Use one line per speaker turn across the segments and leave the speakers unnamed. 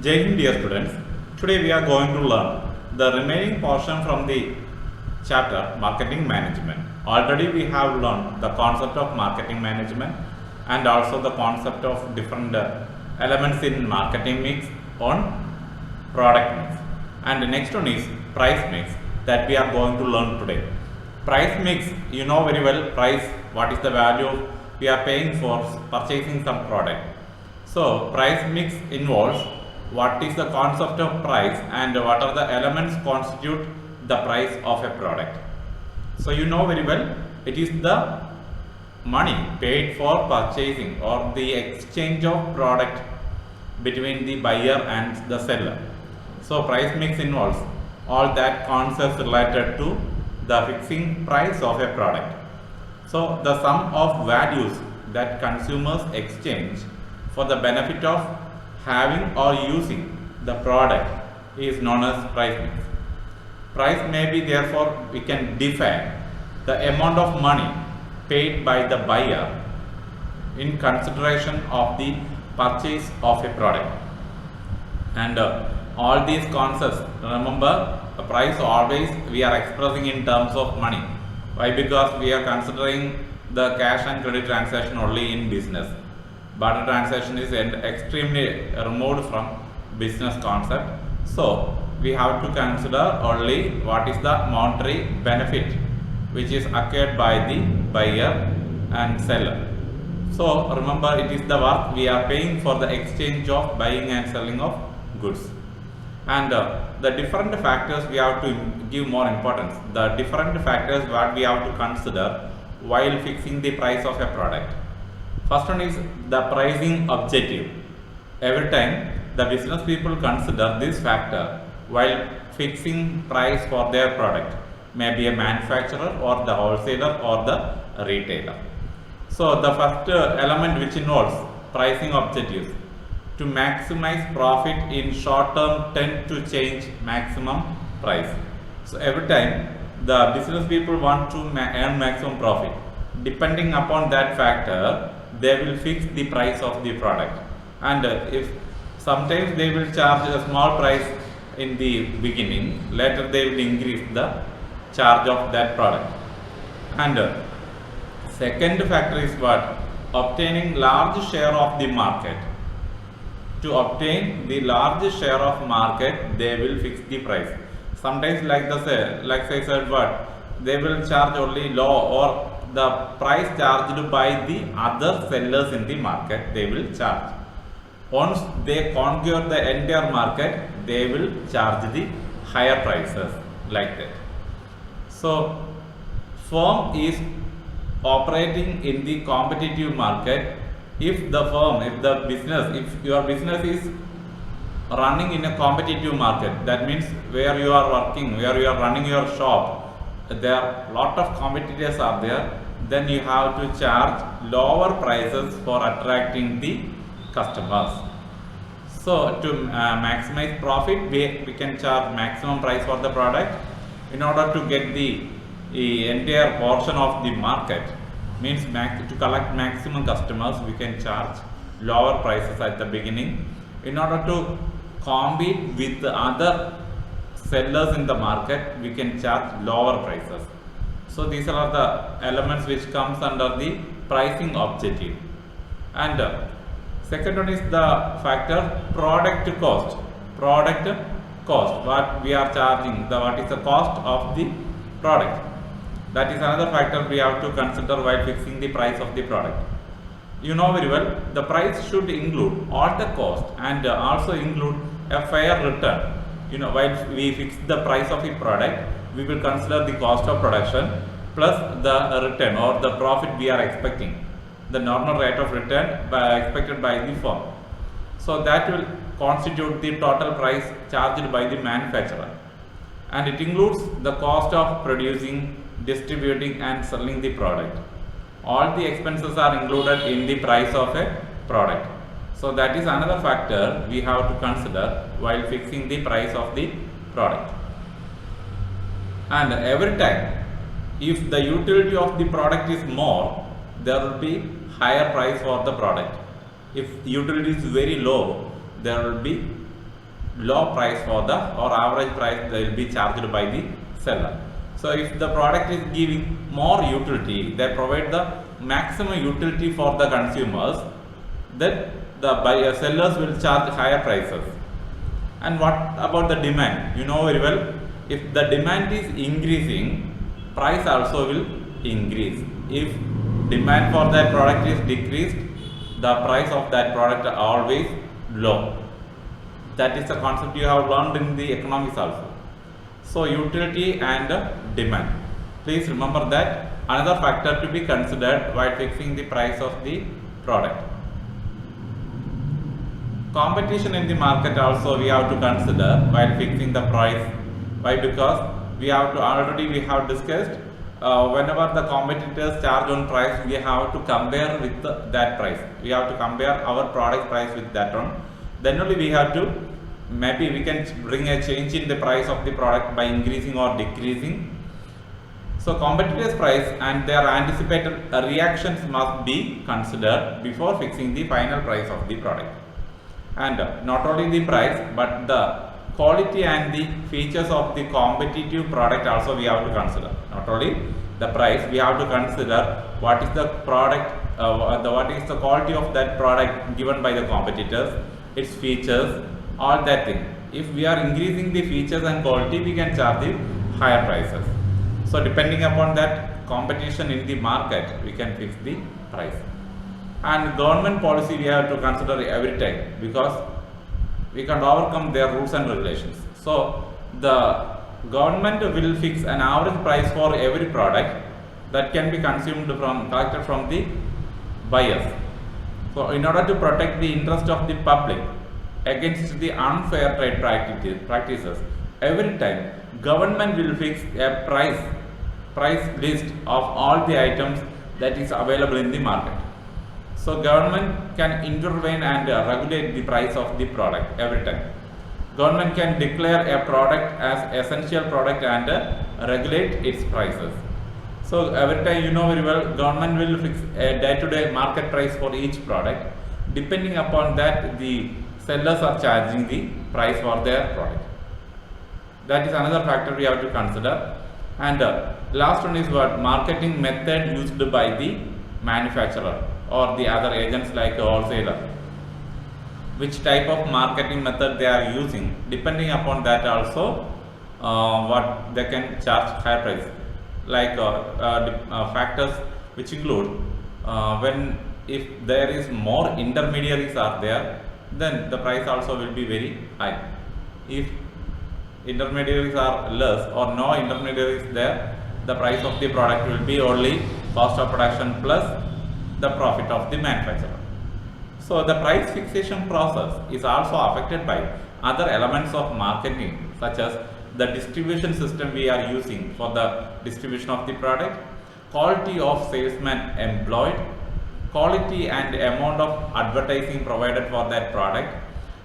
Jai Hind, dear students. Today we are going to learn the remaining portion from the chapter Marketing Management. Already we have learned the concept of marketing management and also the concept of different elements in marketing mix on product mix. And the next one is price mix that we are going to learn today. Price mix, you know very well price, what is the value we are paying for purchasing some product. So price mix involves what is the concept of price and what are the elements constitute the price of a product. So you know very well it is the money paid for purchasing or the exchange of product between the buyer and the seller. So price mix involves all that concepts related to the fixing price of a product. So the sum of values that consumers exchange for the benefit of having or using the product is known as price mix. Price may be, therefore we can define the amount of money paid by the buyer in consideration of the purchase of a product. And all these concepts, remember, the price always we are expressing in terms of money. Why? Because we are considering the cash and credit transaction only in business. Barter transaction is extremely removed from business concept. So we have to consider only what is the monetary benefit which is occurred by the buyer and seller. So remember, it is the work we are paying for the exchange of buying and selling of goods. And the different factors we have to give more importance. The different factors what we have to consider while fixing the price of a product. First one is the pricing objective. Every time the business people consider this factor while fixing price for their product, maybe a manufacturer or the wholesaler or the retailer. So the first element which involves pricing objectives, to maximize profit in short term tend to change maximum price. So every time the business people want to earn maximum profit, depending upon that factor they will fix the price of the product. And if sometimes they will charge a small price in the beginning, later they will increase the charge of that product. And second factor is what? Obtaining large share of the market. To obtain the large share of market, they will fix the price. Sometimes like I said, what? They will charge only low, or the price charged by the other sellers in the market they will charge. Once they conquer the entire market, they will charge the higher prices like that. So firm is operating in the competitive market. If your business is running in a competitive market, that means where you are working, where you are running your shop, there are lot of competitors are there, then you have to charge lower prices for attracting the customers. So to maximize profit, we can charge maximum price for the product. In order to get the entire portion of the market, means to collect maximum customers, we can charge lower prices at the beginning. In order to compete with the other sellers in the market, we can charge lower prices. So these are the elements which comes under the pricing objective. And second one is the factor product cost. Product cost, what we are charging, what is the cost of the product. That is another factor we have to consider while fixing the price of the product. You know very well, the price should include all the cost and also include a fair return. You know, while we fix the price of a product, we will consider the cost of production plus the return or the profit we are expecting, the normal rate of return expected by the firm. So that will constitute the total price charged by the manufacturer, and it includes the cost of producing, distributing and selling the product. All the expenses are included in the price of a product. So that is another factor we have to consider while fixing the price of the product. And every time if the utility of the product is more, there will be higher price for the product. If utility is very low, there will be low price for the or average price that will be charged by the seller. So if the product is giving more utility, they provide the maximum utility for the consumers, then the sellers will charge higher prices. And what about the demand? You know very well, if the demand is increasing, price also will increase. If demand for that product is decreased, the price of that product are always low. That is the concept you have learned in the economics also. So utility and demand. Please remember that another factor to be considered while fixing the price of the product. Competition in the market also we have to consider while fixing the price. Why? Because we have discussed whenever the competitors charge on price, we have to compare with that price. We have to compare our product price with that one. Then only we have to, maybe we can bring a change in the price of the product by increasing or decreasing. So competitors' price and their anticipated reactions must be considered before fixing the final price of the product. And not only the price, but the quality and the features of the competitive product also we have to consider. Not only the price, we have to consider what is the product, what is the quality of that product given by the competitors, its features, all that thing. If we are increasing the features and quality, we can charge the higher prices. So depending upon that competition in the market, we can fix the price. And government policy we have to consider every time, because we can't overcome their rules and regulations. So the government will fix an average price for every product that can be collected from the buyers. So in order to protect the interest of the public against the unfair trade practices, every time government will fix a price list of all the items that is available in the market. So government can intervene and regulate the price of the product every time. Government can declare a product as essential product and regulate its prices. So every time, you know very well, government will fix a day-to-day market price for each product. Depending upon that, the sellers are charging the price for their product. That is another factor we have to consider. And last one is what? Marketing method used by the manufacturer or the other agents like a wholesaler. Which type of marketing method they are using, depending upon that also what they can charge higher price. Like factors which include if there is more intermediaries are there, then the price also will be very high. If intermediaries are less or no intermediaries there, the price of the product will be only cost of production plus the profit of the manufacturer. So the price fixation process is also affected by other elements of marketing, such as the distribution system we are using for the distribution of the product, quality of salesmen employed, quality and amount of advertising provided for that product,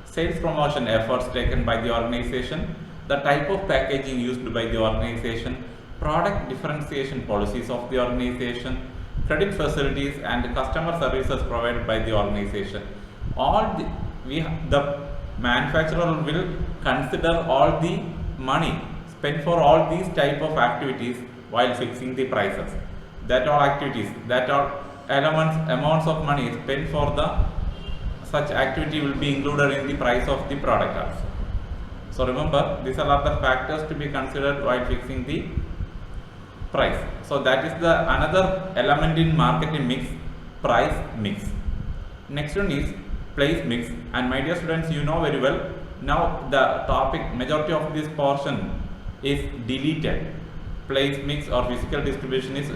sales promotion efforts taken by the organization, the type of packaging used by the organization, product differentiation policies of the organization, credit facilities and customer services provided by the organization. The manufacturer will consider all the money spent for all these type of activities while fixing the prices. That all activities, that all amounts of money spent for such activity will be included in the price of the product also. So remember, these are the factors to be considered while fixing the price. So that is the another element in marketing mix, price mix. Next one is place mix, and my dear students, you know very well, now the topic majority of this portion is deleted. Place mix or physical distribution is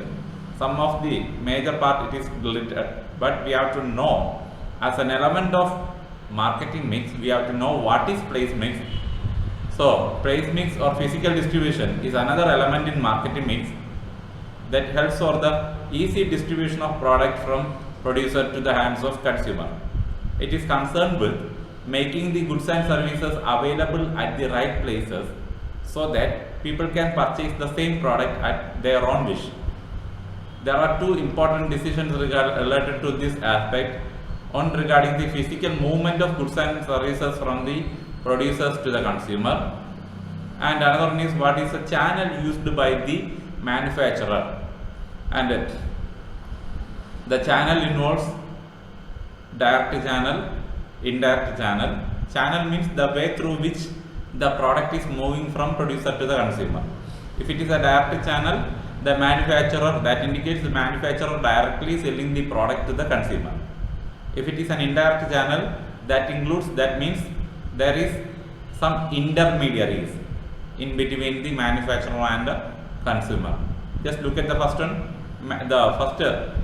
some of the major part, it is deleted, but we have to know as an element of marketing mix, we have to know what is place mix. So place mix or physical distribution is another element in marketing mix that helps for the easy distribution of product from producer to the hands of consumer. It is concerned with making the goods and services available at the right places so that people can purchase the same product at their own wish. There are two important decisions related to this aspect. One regarding the physical movement of goods and services from the producers to the consumer. And another one is what is a channel used by the manufacturer. And the channel involves direct channel, indirect channel. Channel means the way through which the product is moving from producer to the consumer. If it is a direct channel, the manufacturer, that indicates the manufacturer directly selling the product to the consumer. If it is an indirect channel, that means there is some intermediaries in between the manufacturer and the consumer. Just look at the first one. The first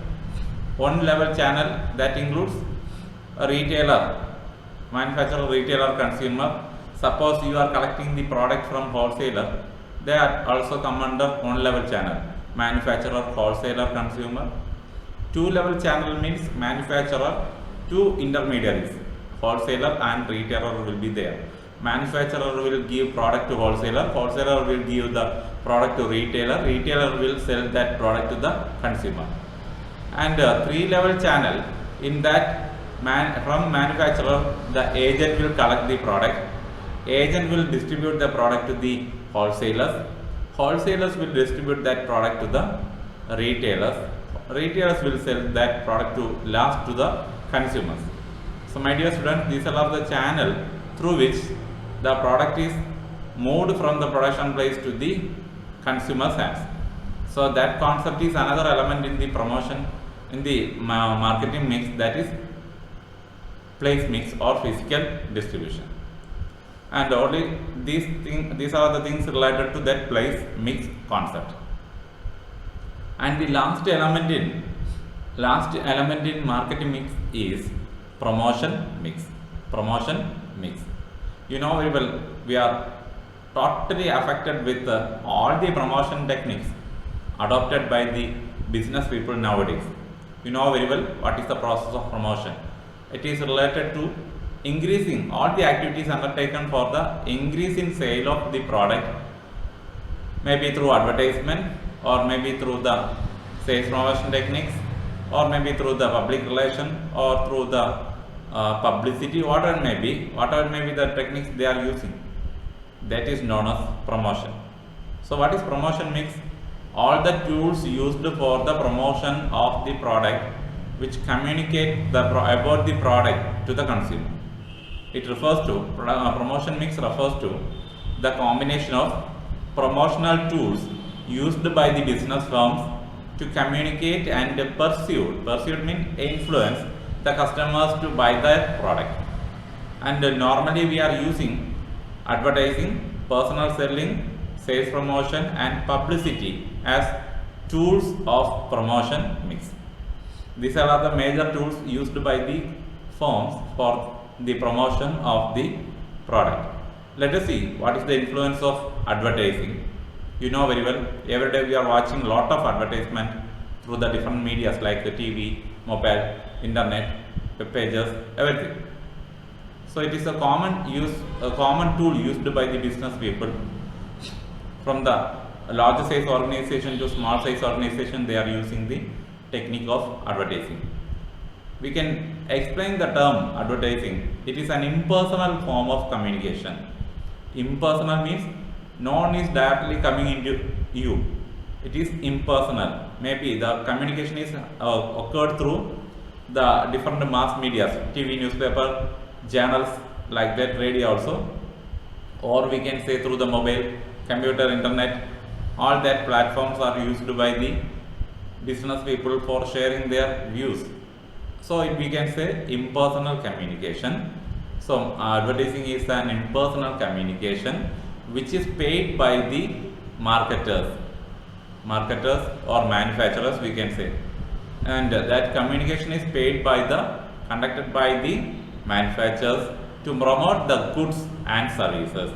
one level channel, that includes a retailer, manufacturer, retailer, consumer. Suppose you are collecting the product from wholesaler, they are also come under one level channel, manufacturer, wholesaler, consumer. Two level channel means manufacturer, two intermediaries, wholesaler and retailer will be there. Manufacturer will give product to wholesaler, wholesaler will give the product to retailer, retailer will sell that product to the consumer. And three level channel, in that from manufacturer, the agent will collect the product, agent will distribute the product to the wholesalers, wholesalers will distribute that product to the retailers, retailers will sell that product to the consumers. So my dear students, these are the channel through which the product is moved from the production place to the consumer's hands. So that concept is another element in the promotion, in the marketing mix, that is place mix or physical distribution. And only these are the things related to that place mix concept. And the last element in marketing mix is promotion mix. Promotion mix. You know very well, we are totally affected with all the promotion techniques adopted by the business people nowadays. You know very well what is the process of promotion. It is related to increasing all the activities undertaken for the increase in sale of the product, maybe through advertisement, or maybe through the sales promotion techniques, or maybe through the public relation, or through the publicity, whatever it may be the techniques they are using, that is known as promotion. So what is promotion mix? All the tools used for the promotion of the product which communicate about the product to the consumer. It refers to, promotion mix refers to the combination of promotional tools used by the business firms to communicate and persuade means influence the customers to buy their product. And normally we are using advertising, personal selling, sales promotion and publicity as tools of promotion mix. These are the major tools used by the firms for the promotion of the product. Let us see what is the influence of advertising. You know very well, every day we are watching lot of advertisement through the different medias like the TV, mobile, internet, web pages, everything. So it is a common tool used by the business people. From the large size organization to small size organization, they are using the technique of advertising. We can explain the term advertising. It is an impersonal form of communication. Impersonal means no one is directly coming into you. It is impersonal. Maybe the communication is occurred through the different mass medias, TV, newspaper, journals, like that, radio also, or we can say through the mobile, computer, internet. All that platforms are used by the business people for sharing their views. So we can say impersonal communication. So advertising is an impersonal communication which is paid by the marketers or manufacturers, we can say, and that communication is conducted by the manufacturers to promote the goods and services.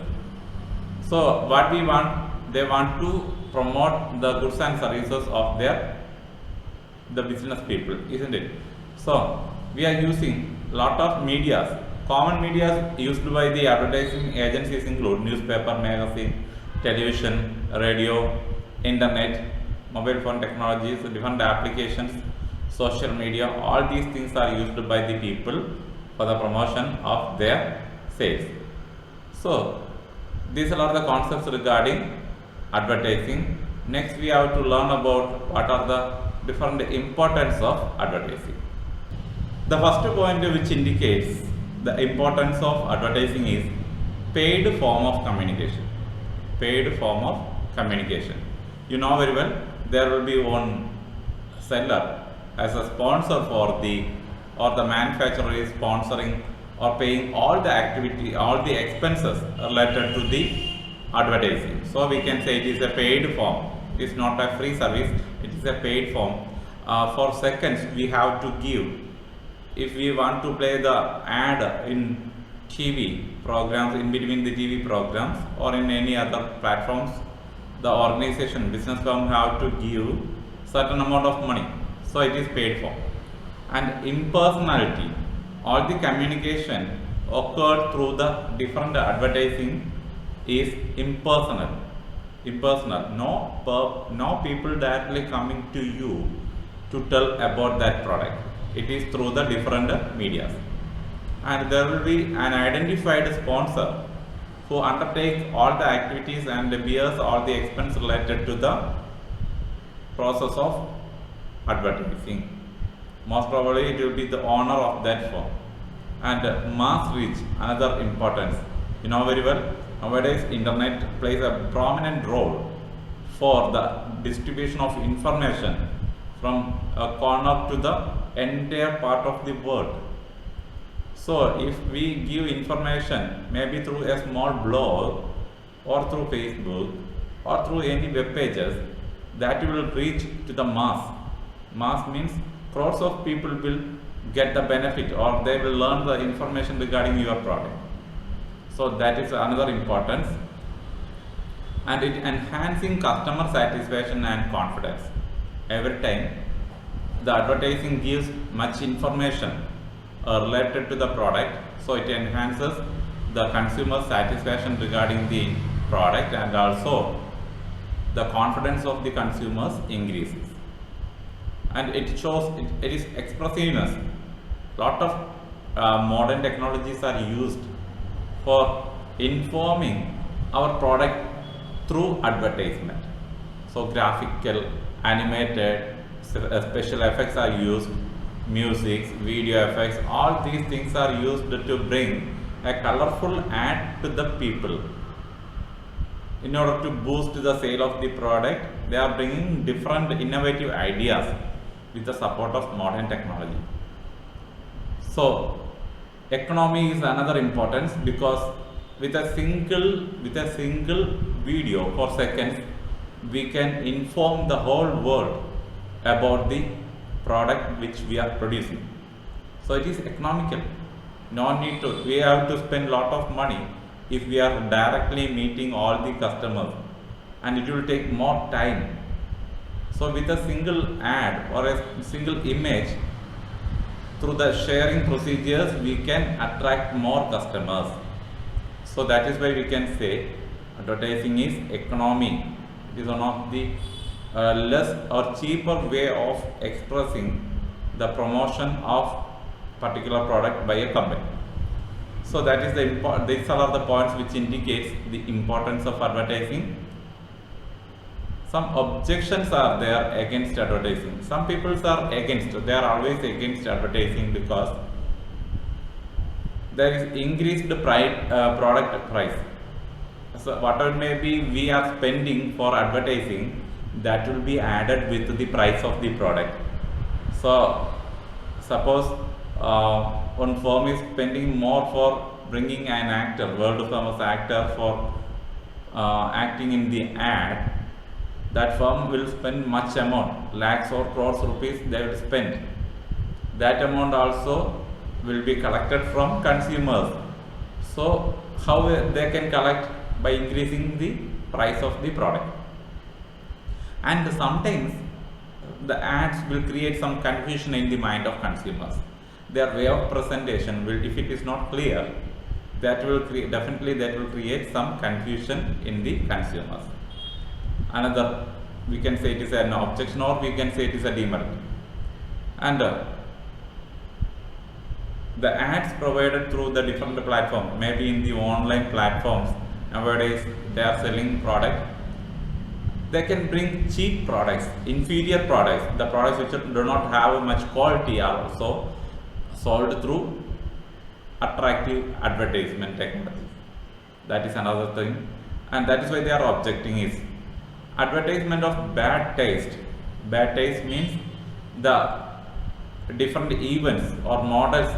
So what we want, they want to promote the goods and services of the business people, isn't it? So we are using lot of medias. Common medias used by the advertising agencies include newspaper, magazine, television, radio, internet, mobile phone technologies, different applications, social media. All these things are used by the people for the promotion of their sales. So these are the concepts regarding advertising. Next we have to learn about what are the different importance of advertising. The first point which indicates the importance of advertising is paid form of communication. Paid form of communication. You know very well, there will be one seller as a sponsor for the, or the manufacturer is sponsoring or paying all the activity, all the expenses related to the advertising. So we can say it is a paid form. It is not a free service, it is a paid form. For seconds we have to give. If we want to play the ad in TV programs, in between the TV programs or in any other platforms, the organization, business firm have to give certain amount of money. So it is paid for. And impersonality, all the communication occurred through the different advertising is impersonal. No people directly coming to you to tell about that product. It is through the different medias. And there will be an identified sponsor who undertakes all the activities and bears all the expense related to the process of advertising. Most probably it will be the owner of that firm. And mass reach, another importance. You know very well, nowadays internet plays a prominent role for the distribution of information from a corner to the entire part of the world. So if we give information maybe through a small blog or through Facebook or through any web pages, that will reach to the mass. Mass means crores of people will get the benefit or they will learn the information regarding your product. So that is another importance. And it enhancing customer satisfaction and confidence. Every time the advertising gives much information related to the product, so it enhances the consumer satisfaction regarding the product, and also the confidence of the consumers increases. And it shows, it is expressiveness. Lot of modern technologies are used for informing our product through advertisement. So graphical, animated, special effects are used, music, video effects, all these things are used to bring a colorful ad to the people. In order to boost the sale of the product, they are bringing different innovative ideas with the support of modern technology. So economy is another importance, because with a single video for seconds, we can inform the whole world about the product which we are producing. So it is economical. No need to, we have to spend lot of money if we are directly meeting all the customers, and it will take more time. So with a single ad or a single image, through the sharing procedures, we can attract more customers. So that is why we can say advertising is economy. It is one of the less or cheaper way of expressing the promotion of particular product by a company. So that is the these are the points which indicates the importance of advertising. Some objections are there against advertising. Some people are against, they are always against advertising because there is increased product price. So whatever may be we are spending for advertising, that will be added with the price of the product. So suppose one firm is spending more for bringing an actor, world famous actor, for acting in the ad. That firm will spend much amount, lakhs or crores rupees they will spend. That amount also will be collected from consumers. So how they can collect? By increasing the price of the product. And sometimes the ads will create some confusion in the mind of consumers. Their way of presentation will, if it is not clear, that will create some confusion in the consumers. Another, we can say it is an objection, or we can say it is a demerit. And The ads provided through the different platforms, maybe in the online platforms, nowadays they are selling product. They can bring cheap products, inferior products, the products which do not have much quality are also sold through attractive advertisement technology. That is another thing, and that is why they are objecting is advertisement of bad taste. Bad taste means the different events or models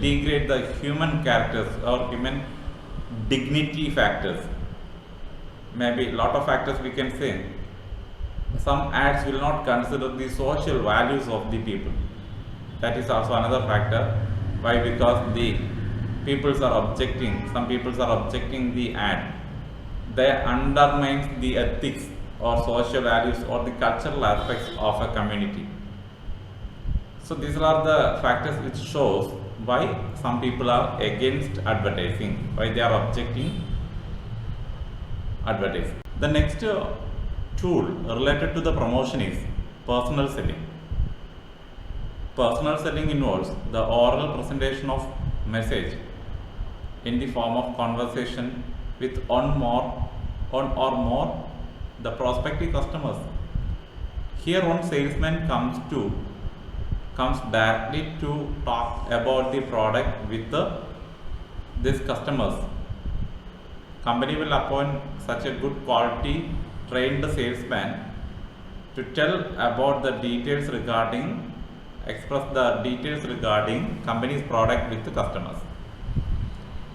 degrade the human characters or human dignity factors. Maybe lot of factors we can say. Some ads will not consider the social values of the people. That is also another factor. Why? Because the peoples are objecting, some peoples are objecting the ad. They undermines the ethics or social values or the cultural aspects of a community. So these are the factors which shows why some people are against advertising, why they are objecting advertising. The next tool related to the promotion is personal selling. Personal selling involves the oral presentation of message in the form of conversation with one or more the prospective customers. Here one salesman comes directly to talk about the product with these customers. Company will appoint such a good quality trained salesman to tell about the details regarding, express the details regarding company's product with the customers.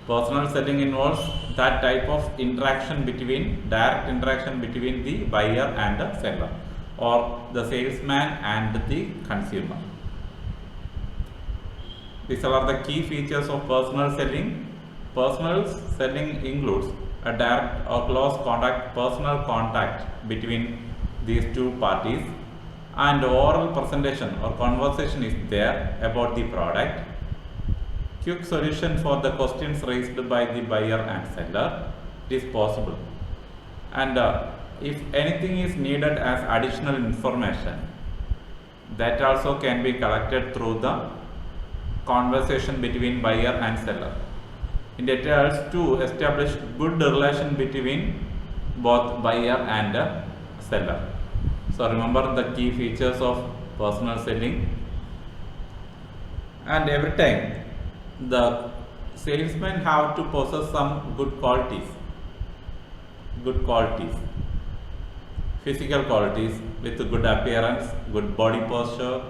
Personal selling involves that type of interaction direct interaction between the buyer and the seller, or the salesman and the consumer. These are the key features of personal selling. Personal selling includes a direct or close contact, personal contact between these two parties, and oral presentation or conversation is there about the product. Quick solution for the questions raised by the buyer and seller is possible, and if anything is needed as additional information, that also can be collected through the conversation between buyer and seller. It helps to establish good relation between both buyer and seller. So remember the key features of personal selling, and every time the salesman have to possess some good qualities, physical qualities with good appearance, good body posture,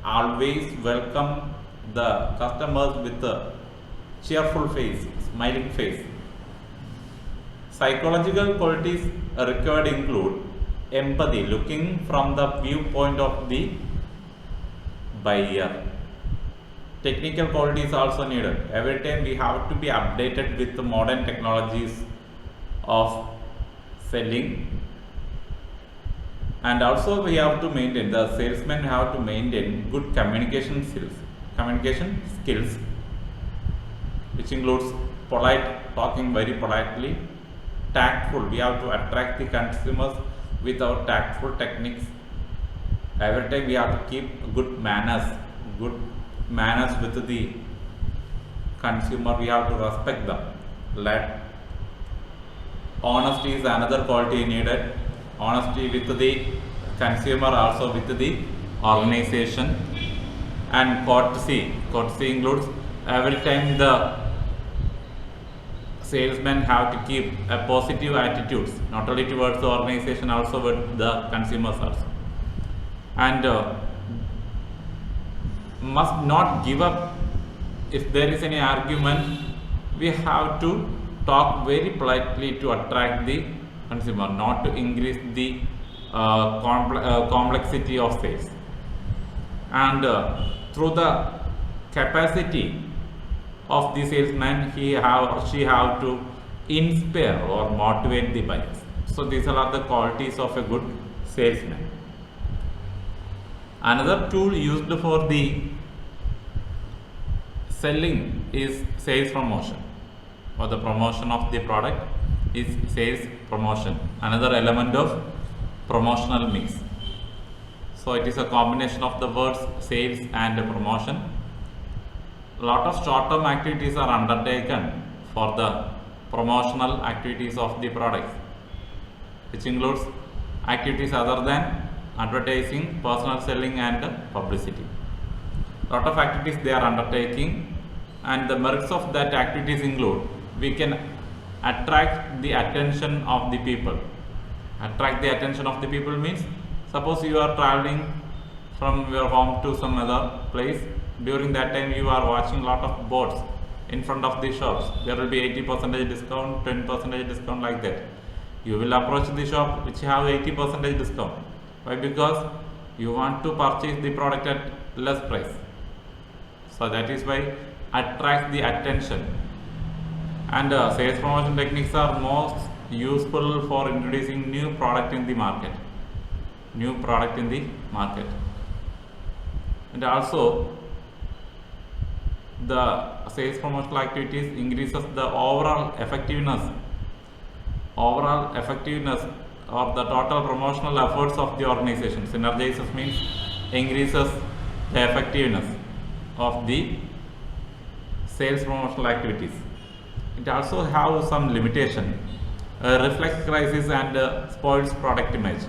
always welcome the customers with a cheerful face, smiling face. Psychological qualities required include empathy, looking from the viewpoint of the buyer. Technical qualities also needed. Every time we have to be updated with the modern technologies of selling, and also we have to maintain, the salesmen have to maintain good communication skills, which includes polite, talking very politely, tactful, we have to attract the consumers with our tactful techniques. Every time we have to keep good manners with the consumer, we have to respect them. Honesty is another quality needed, honesty with the consumer, also with the organization. And courtesy includes every time the salesmen have to keep a positive attitudes, not only towards the organization, also with the consumers also, and must not give up. If there is any argument, we have to talk very politely to attract the consumer, not to increase the complexity of sales. And through the capacity of the salesman, he or she have to inspire or motivate the buyers. So these are the qualities of a good salesman. Another tool used for the selling is sales promotion, or the promotion of the product is sales promotion, another element of promotional mix. So it is a combination of the words sales and promotion. lot of short-term activities are undertaken for the promotional activities of the products, which includes activities other than advertising, personal selling and publicity. Lot of activities they are undertaking, and the merits of that activities include we can attract the attention of the people. Attract the attention of the people means, suppose you are traveling from your home to some other place. During that time you are watching lot of boards in front of the shops. There will be 80% discount, 10% discount, like that. You will approach the shop which have 80% discount. Why? Because you want to purchase the product at less price. So that is why attract the attention. And sales promotion techniques are most useful for introducing new product in the market. New product in the market. And also the sales promotional activities increases the overall effectiveness or the total promotional efforts of the organization. Synergizes means increases the effectiveness of the sales promotional activities. It also has some limitation. Reflects crisis and spoils product image.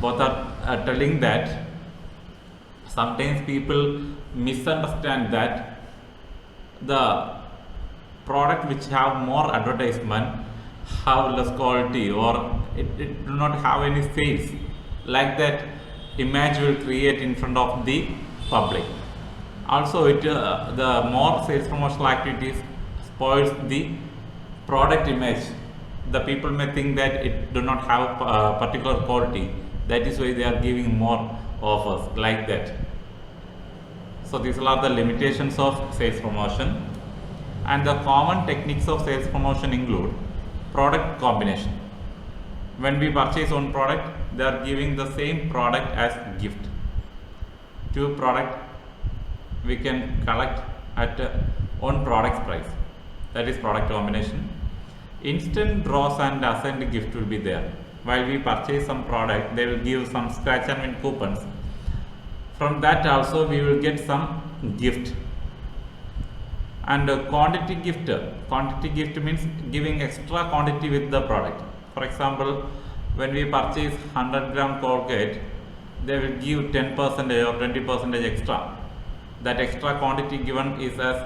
Both are telling that sometimes people misunderstand that the product which have more advertisement have less quality, or it do not have any sales. Like that image will create in front of the public. Also the more sales promotional activities spoils the product image. The people may think that it do not have particular quality. That is why they are giving more offers, like that. So these are the limitations of sales promotion. And the common techniques of sales promotion include product combination. When we purchase one product, they are giving the same product as gift. Two product we can collect at one product's price. That is product combination. Instant draws and assigned gift will be there. While we purchase some product, they will give some scratch and win coupons. From that also we will get some gift. And quantity gift. Quantity gift means giving extra quantity with the product. For example, when we purchase 100 gram Colgate, they will give 10% or 20% extra. That extra quantity given is as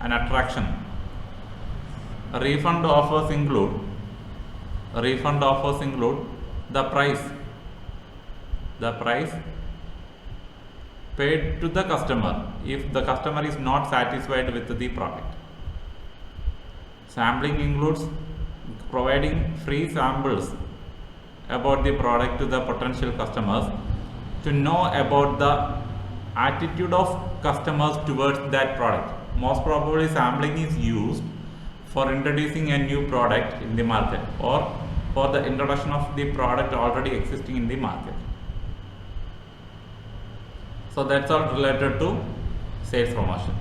an attraction. Refund offers include the price paid to the customer if the customer is not satisfied with the product. Sampling includes providing free samples about the product to the potential customers to know about the attitude of customers towards that product. Most probably sampling is used for introducing a new product in the market or for the introduction of the product already existing in the market. So that's all related to sales promotion.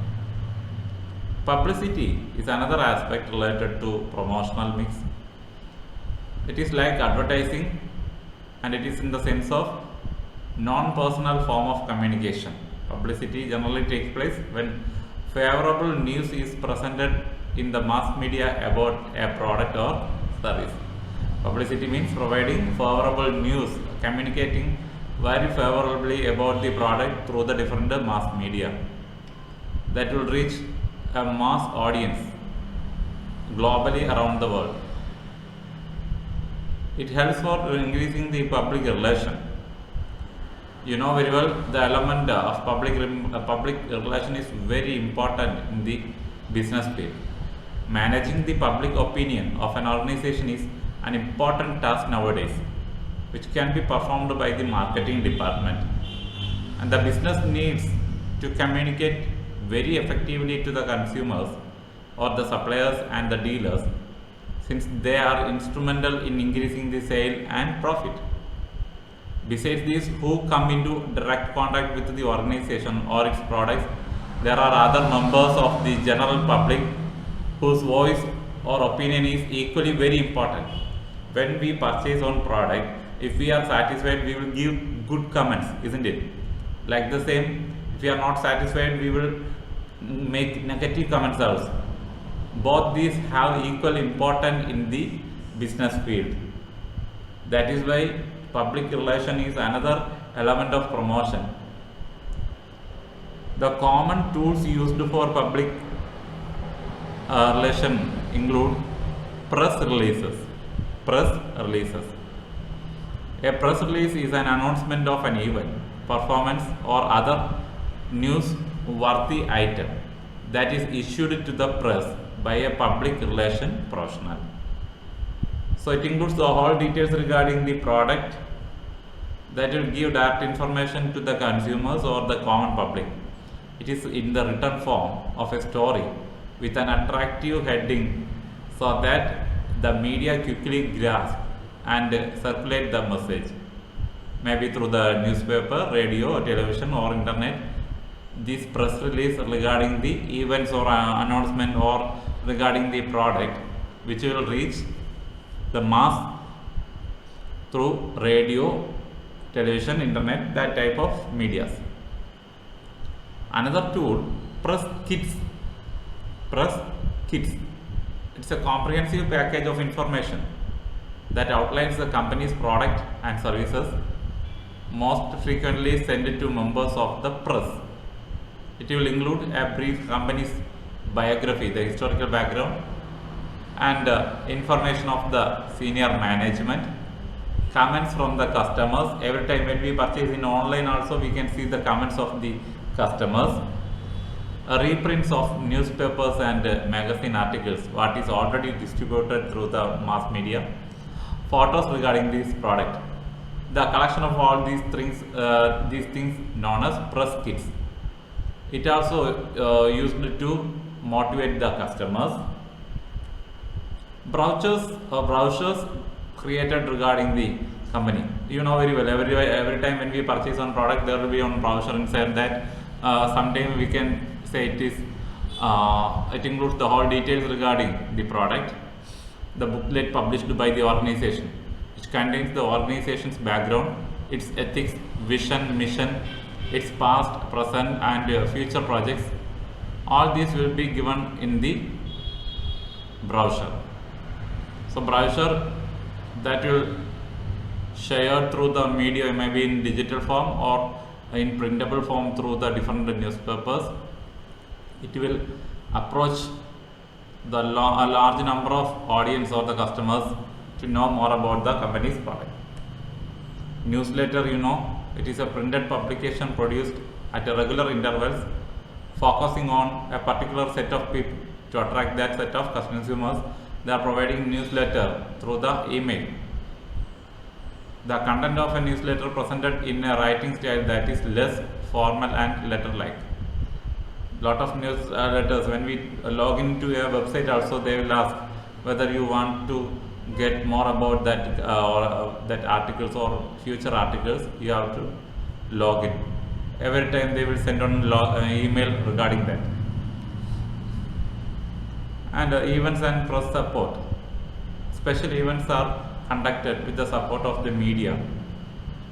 Publicity is another aspect related to promotional mix. It is like advertising, and it is in the sense of non-personal form of communication. Publicity generally takes place when favorable news is presented in the mass media about a product or service. Publicity means providing favorable news, communicating very favorably about the product through the different mass media that will reach a mass audience globally around the world. It helps for increasing the public relation. You know very well the element of public relation is very important in the business field. Managing the public opinion of an organization is an important task nowadays, which can be performed by the marketing department. And the business needs to communicate very effectively to the consumers or the suppliers and the dealers, since they are instrumental in increasing the sale and profit. Besides these who come into direct contact with the organization or its products, there are other members of the general public whose voice or opinion is equally very important. When we purchase one product, if we are satisfied, we will give good comments, isn't it? Like the same, if we are not satisfied, we will make negative comments also. Both these have equal importance in the business field. That is why public relation is another element of promotion. The common tools used for public relation include press releases. A press release is an announcement of an event, performance, or other newsworthy item that is issued to the press by a public relation professional. So it includes the whole details regarding the product that will give direct information to the consumers or the common public. It is in the written form of a story with an attractive heading so that the media quickly grasp and circulate the message, maybe through the newspaper, radio, television, or internet. This press release regarding the events or announcement or regarding the product, which will reach the mass through radio, television, internet, that type of medias. Another tool, press kits. It's a comprehensive package of information that outlines the company's product and services, most frequently sent to members of the press. It will include a brief company's biography, the historical background, and information of the senior management, comments from the customers. Every time when we purchase in online also, we can see the comments of the customers, reprints of newspapers and magazine articles, what is already distributed through the mass media, photos regarding this product. The collection of all these things known as press kits. It also used to motivate the customers. Brochures created regarding the company. You know very well, every time when we purchase one product, there will be one brochure inside that. Sometimes we can say it includes the whole details regarding the product. The booklet published by the organization, which contains the organization's background, its ethics, vision, mission, its past, present, and future projects. All these will be given in the brochure. So brochure that will share through the media, maybe in digital form or in printable form through the different newspapers. It will approach a large number of audience or the customers to know more about the company's product. Newsletter, it is a printed publication produced at a regular intervals, focusing on a particular set of people to attract that set of consumers. They are providing newsletter through the email. The content of a newsletter presented in a writing style that is less formal and letter-like. Lot of newsletters, when we log into a website also, they will ask whether you want to get more about that that articles or future articles. You have to log in. Every time they will send on email regarding that. And events and press support. Special events are conducted with the support of the media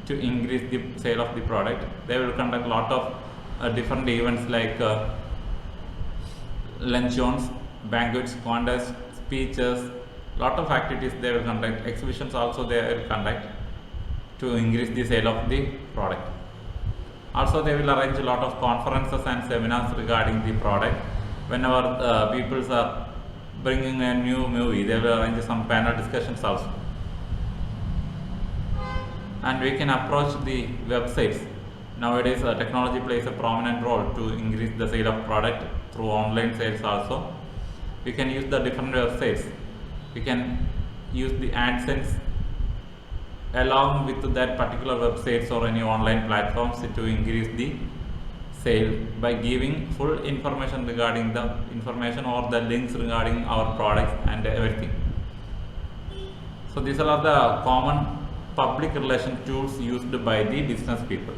to increase the sale of the product. They will conduct a lot of different events like luncheons, banquets, contests, speeches, lot of activities they will conduct. Exhibitions also they will conduct to increase the sale of the product. Also they will arrange a lot of conferences and seminars regarding the product. Whenever people are bringing a new movie, they will arrange some panel discussions also. And we can approach the websites. Nowadays technology plays a prominent role to increase the sale of product through online sales also. We can use the different websites. We can use the AdSense along with that particular websites or any online platforms to increase the sale by giving full information regarding the information or the links regarding our products and everything. So these are the common public relation tools used by the business people.